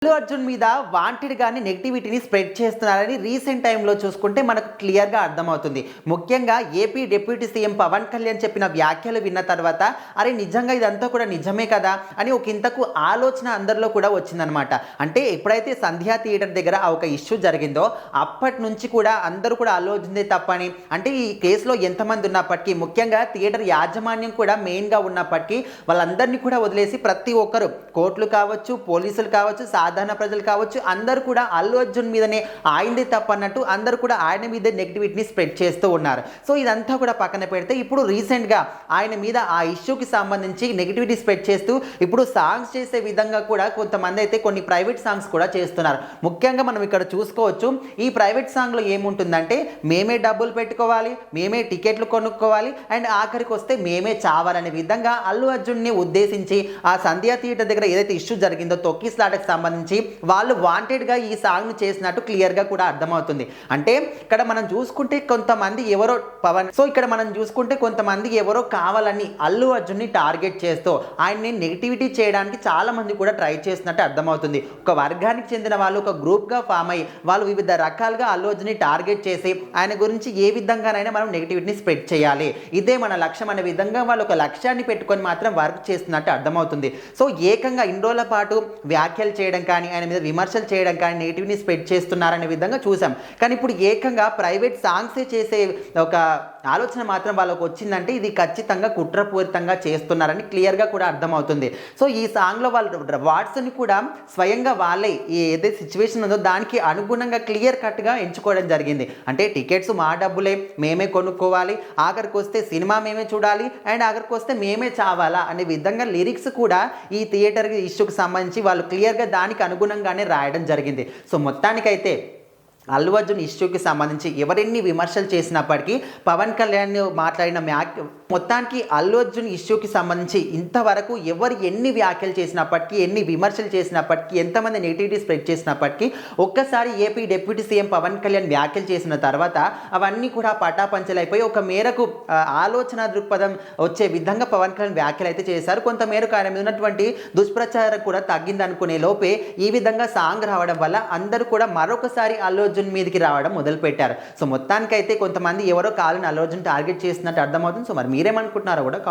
అల్లు అర్జున్ మీద వాంటెడ్ గాని నెగటివిటీని స్ప్రెడ్ చేస్తున్నారని రీసెంట్ టైంలో చూసుకుంటే మనకు క్లియర్‌గా అర్థమవుతుంది. ముఖ్యంగా AP deputy CM Pawan Kalyan చెప్పిన వ్యాఖ్యలు విన్న తర్వాత అరే! నిజంగా ఇదంతా కూడా నిజమే కదా! అని ఒక ఇంతకు ఆలోచన అందరిలో కూడా వచ్చిందనమాట. అంటే ఎప్పుడైతే సంధ్యా థియేటర్ దగ్గర ఆ ఒక ఇష్యూ జరిగిందో అప్పటినుంచి కూడా అందరూ కూడా అల్లు అర్జున్‌దే తప్పని, అంటే ఈ కేసులో ఎంతమంది ఉన్నప్పటికీ ముఖ్యంగా థియేటర్ యాజమాన్యం కూడా మెయిన్‌గా ఉన్నప్పటికీ వాళ్ళందరినీ కూడా వదిలేసి ప్రతి ఒక్కరు కోర్టులు కావచ్చు, పోలీసులు కావచ్చు, సాధారణ ప్రజలు కావచ్చు, అందరూ కూడా అల్లు అర్జున్ మీదనే ఆయనదే తప్పన్నట్టు అందరూ కూడా ఆయన మీదే నెగటివిటీని స్ప్రెడ్ చేస్తూ ఉన్నారు. సో ఇదంతా కూడా పక్కన పెడితే ఇప్పుడు రీసెంట్‌గా ఆయన మీద ఆ ఇష్యూకి సంబంధించి నెగటివిటీ స్ప్రెడ్ చేస్తూ ఇప్పుడు సాంగ్స్ చేసే విధంగా కూడా కొంతమంది అయితే కొన్ని ప్రైవేట్ సాంగ్స్ కూడా చేస్తున్నారు. ముఖ్యంగా మనం ఇక్కడ చూసుకోవచ్చు. ఈ ప్రైవేట్ సాంగ్‌లో ఏముంటుందంటే మేమే డబ్బులు పెట్టుకోవాలి, మేమే టికెట్లు కొనుక్కోవాలి అండ్ ఆఖరికి వస్తే మేమే చావాలనే విధంగా అల్లు అర్జున్‌ని ఉద్దేశించి ఆ సంధ్యా థియేటర్ దగ్గర ఏదైతే ఇష్యూ జరిగిందో తొక్కిసలాటకు సంబంధించి వాళ్ళు వాంటెడ్‌గా ఈ సాంగ్‌ని చేసినట్టు క్లియర్‌గా కూడా అర్థమవుతుంది. అంటే ఇక్కడ మనం చూసుకుంటే కొంతమంది ఎవరో కావాలని అల్లు అర్జున్‌ని టార్గెట్ చేస్తూ ఆయన్ని నెగటివిటీ చేయడానికి చాలా మంది కూడా ట్రై చేస్తున్నట్టు అర్థమవుతుంది. ఒక వర్గానికి చెందిన వాళ్ళు ఒక గ్రూప్‌గా ఫామ్ అయ్యి వాళ్ళు వివిధ రకాలుగా అల్లు అర్జున్‌ని టార్గెట్ చేసి ఆయన గురించి ఏ విధంగానైనా మనం నెగటివిటీని స్ప్రెడ్ చేయాలి, ఇదే మన లక్ష్యం అనే విధంగా వాళ్ళు ఒక లక్ష్యాన్ని పెట్టుకొని మాత్రం వర్క్ చేస్తున్నట్టు అర్థమవుతుంది. సో ఏకంగా ఇన్ని రోజుల పాటు వ్యాఖ్యలు చేయడం కానీ, ఆయన మీద విమర్శలు చేయడం కానీ, నెగటివ్‌ని స్ప్రెడ్ చేస్తున్నారనే విధంగా చూసాం. కానీ ఇప్పుడు ఏకంగా ప్రైవేట్ సాంగ్సే చేసే ఒక ఆలోచన మాత్రం వాళ్ళకి వచ్చిందంటే ఇది ఖచ్చితంగా కుట్రపూరితంగా చేస్తున్నారని క్లియర్‌గా కూడా అర్థమవుతుంది. సో ఈ సాంగ్‌లో వాళ్ళు వర్డ్స్‌ని కూడా స్వయంగా వాళ్ళే ఏదైతే సిచ్యువేషన్ ఉందో దానికి అనుగుణంగా క్లియర్ కట్‌గా ఎంచుకోవడం జరిగింది. అంటే టికెట్స్ మా డబ్బులే, మేమే కొనుక్కోవాలి, ఆఖరికొస్తే సినిమా మేమే చూడాలి అండ్ ఆఖరికొస్తే మేమే చావాలా అనే విధంగా లిరిక్స్ కూడా ఈ థియేటర్ ఇష్యూకి సంబంధించి వాళ్ళు క్లియర్‌గా దానికి అనుగుణంగానే రాయడం జరిగింది. సో మొత్తానికైతే అల్లు అర్జున్ ఇష్యూకి సంబంధించి ఎవరెన్ని విమర్శలు చేసినప్పటికీ పవన్ కళ్యాణ్ మాట్లాడిన మొత్తానికి అల్లు అర్జున్ ఇష్యూకి సంబంధించి ఇంతవరకు ఎవరు ఎన్ని వ్యాఖ్యలు చేసినప్పటికీ, ఎన్ని విమర్శలు చేసినప్పటికీ, ఎంతమంది నెగిటివిటీ స్ప్రెడ్ చేసినప్పటికీ ఒక్కసారి AP deputy CM Pawan Kalyan వ్యాఖ్యలు చేసిన తర్వాత అవన్నీ కూడా పటాపంచలైపోయి ఒక మేరకు ఆలోచన దృక్పథం వచ్చే విధంగా పవన్ కళ్యాణ్ వ్యాఖ్యలు అయితే చేశారు. కొంత మేరకు ఆయన మీద ఉన్నటువంటి దుష్ప్రచారం కూడా తగ్గిందనుకునే లోపే ఈ విధంగా సాంగ్ రావడం వల్ల అందరూ కూడా మరొకసారి అల్లు అర్జున్ మీదకి రావడం మొదలుపెట్టారు. సో మొత్తానికైతే కొంతమంది ఎవరో కాలని అల్లు అర్జున్ టార్గెట్ చేస్తున్నట్టు అర్థమవుతుంది. సో మరి మీరేమనుకుంటున్నారో కూడా